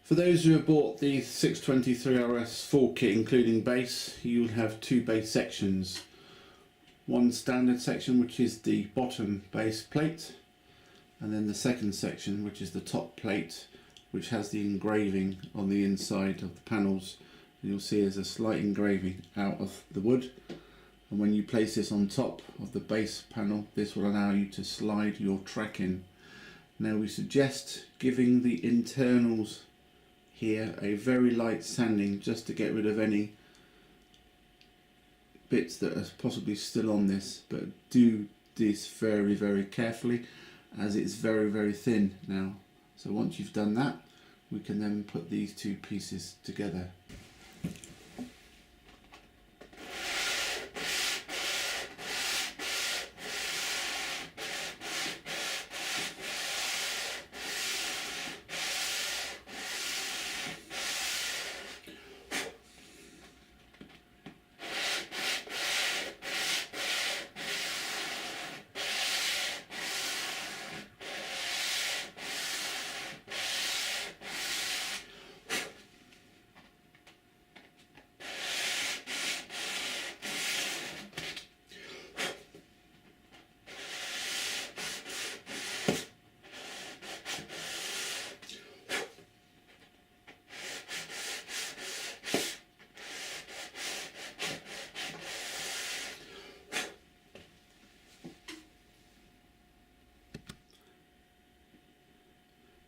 For those who have bought the 620-3RS full kit including base, you'll have two base sections. One standard section which is the bottom base plate, and then the second section which is the top plate, which has the engraving on the inside of the panels. And you'll see there's a slight engraving out of the wood, and when you place this on top of the base panel, this will allow you to slide your track in. Now we suggest giving the internals here a very light sanding just to get rid of any bits that are possibly still on this, but do this very carefully as it's very thin now. So once you've done that, we can then put these two pieces together.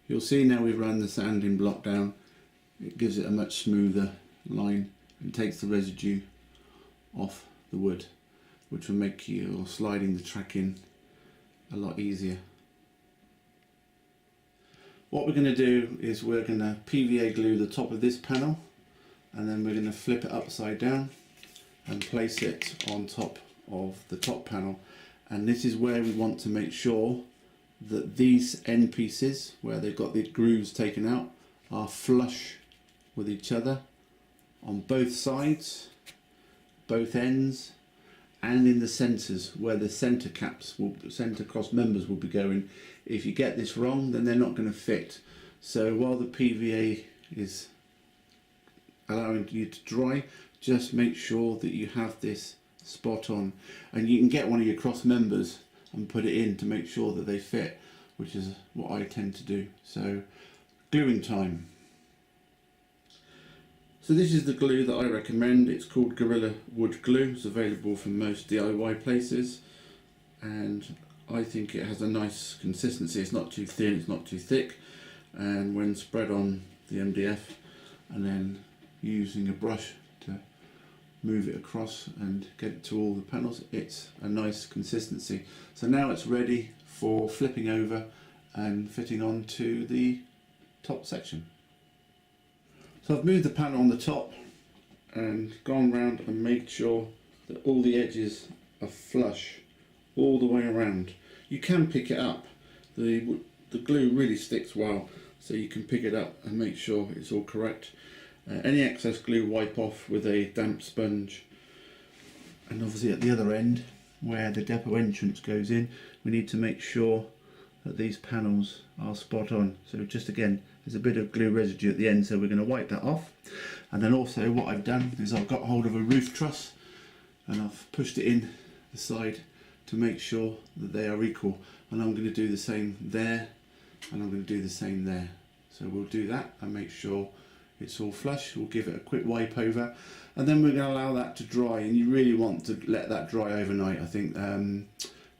You'll see now we've run the sanding block down, it gives it a much smoother line and takes the residue off the wood, which will make your sliding the track in a lot easier. What we're going to do is we're going to PVA glue the top of this panel, and then we're going to flip it upside down and place it on top of the top panel. And this is where we want to make sure that these end pieces, where they've got the grooves taken out, are flush with each other on both sides, both ends, and in the centres where the centre caps, centre cross members will be going. If you get this wrong, then they're not going to fit. So while the PVA is allowing you to dry, just make sure that you have this spot on, and you can get one of your cross members and put it in to make sure that they fit, which is what I tend to do. So gluing time. So this is the glue that I recommend. It's called Gorilla Wood Glue. It's available from most DIY places, and I think it has a nice consistency. It's not too thin, it's not too thick, and when spread on the MDF and then using a brush to move it across and get it to all the panels, it's a nice consistency. So now it's ready for flipping over and fitting onto the top section. So I've moved the panel on the top and gone round and made sure that all the edges are flush all the way around. You can pick it up, the glue really sticks well, so you can pick it up and make sure it's all correct. Any excess glue wipe off with a damp sponge, and obviously at the other end where the depot entrance goes in, we need to make sure that these panels are spot on. So just again, there's a bit of glue residue at the end, so we're going to wipe that off. And then also what I've done is I've got hold of a roof truss and I've pushed it in the side to make sure that they are equal, and I'm going to do the same there, and I'm going to do the same there. So we'll do that and make sure it's all flush. We'll give it a quick wipe over, and then we're going to allow that to dry, and you really want to let that dry overnight. I think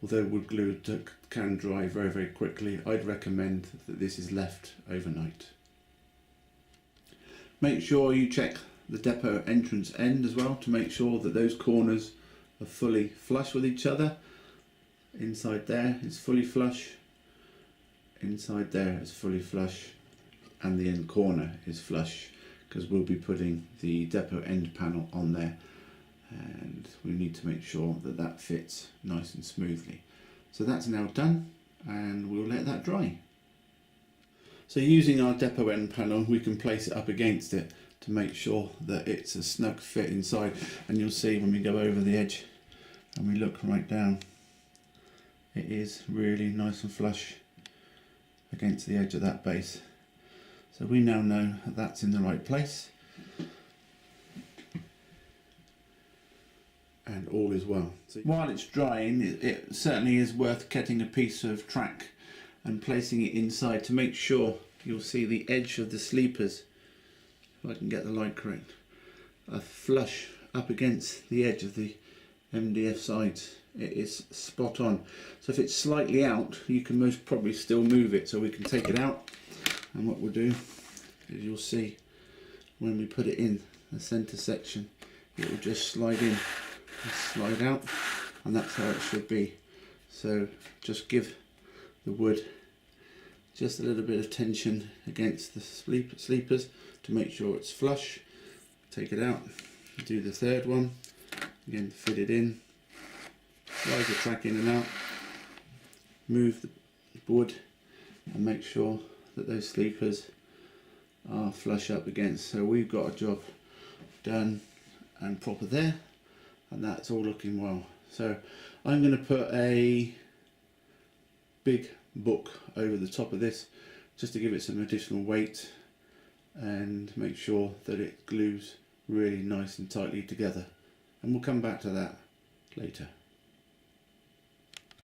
although wood glue can dry very quickly, I'd recommend that this is left overnight. Make sure you check the depot entrance end as well to make sure that those corners are fully flush with each other. Inside there is fully flush, inside there is fully flush, and the end corner is flush, because we'll be putting the depot end panel on there, and we need to make sure that that fits nice and smoothly. So that's now done, and we'll let that dry. So using our depot end panel, we can place it up against it to make sure that it's a snug fit inside, and you'll see when we go over the edge and we look right down, it is really nice and flush against the edge of that base. So we now know that that's in the right place, and all is well. While it's drying, it certainly is worth getting a piece of track and placing it inside to make sure you'll see the edge of the sleepers, if I can get the light correct, are flush up against the edge of the MDF sides. It is spot on. So if it's slightly out, you can most probably still move it, so we can take it out, and what we'll do is you'll see when we put it in the center section, it will just slide in and slide out, and that's how it should be. So just give the wood just a little bit of tension against the sleepers to make sure it's flush. Take it out, do the third one, again fit it in, slide the track in and out, move the wood and make sure that those sleepers are flush up against. So we've got a job done and proper there, and that's all looking well. So I'm going to put a big book over the top of this just to give it some additional weight and make sure that it glues really nice and tightly together, and we'll come back to that later.